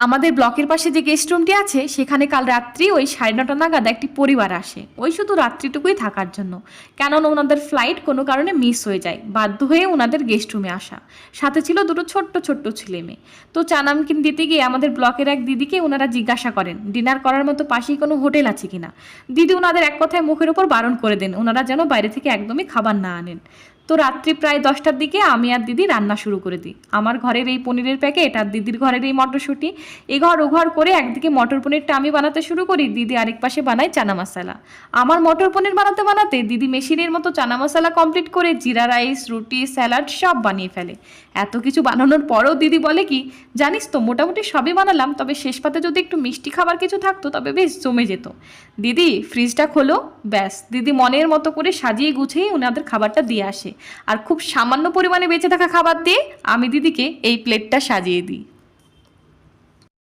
আমাদের ব্লকের পাশে যে গেস্ট রুমটি আছে সেখানে কাল রাত্রি ওই 9:30 নাগাদ একটি পরিবার আসে ওই শুধু রাত্রিটুকুই থাকার জন্য। কেননা ওনাদের ফ্লাইট কোনো কারণে মিস হয়ে যায়, বাধ্য হয়ে ওনাদের গেস্ট রুমে আসা। সাথে ছিল দুটো ছোট্ট ছোট্ট ছেলে মেয়ে। তো চা নামকিন দিতে গিয়ে আমাদের ব্লকের এক দিদিকে ওনারা জিজ্ঞাসা করেন ডিনার করার মতো পাশেই কোনো হোটেল আছে কিনা। দিদি ওনাদের এক কথায় মুখের ওপর বারণ করে দেন ওনারা যেন বাইরে থেকে একদমই খাবার না আনেন। তো রাত্রি প্রায় 10টার দিকে আমি আর দিদি রান্না শুরু করে দিই। আমার ঘরের এই পনিরের প্যাকেট আর দিদির ঘরের এই মটরশুঁটি এঘর ওঘর করে একদিকে মটর পনিরটা আমি বানাতে শুরু করি, দিদি আরেক পাশে বানায় চানা মশলা। আমার মটর পনির বানাতে বানাতে দিদি মেশিনের মতো চানা মশলা কমপ্লিট করে জিরা রাইস, রুটি, স্যালাড সব বানিয়ে ফেলে। এত কিছু বানানোর পরেও দিদি বলে কি জানিস তো, মোটামুটি সবই বানালাম, তবে শেষ পাতে যদি একটু মিষ্টি খাবার কিছু থাকতো তবে বেশ জমে যেত। দিদি ফ্রিজটা খোলো। ব্যাস, দিদি মনের মতো করে সাজিয়ে গুছিয়ে ওনাদের খাবারটা দিয়ে আসে। আর খুব সামান্য পরিমাণে বেঁচে থাকা খাবার দিয়ে আমি দিদিকে এই প্লেটটা সাজিয়ে দিই।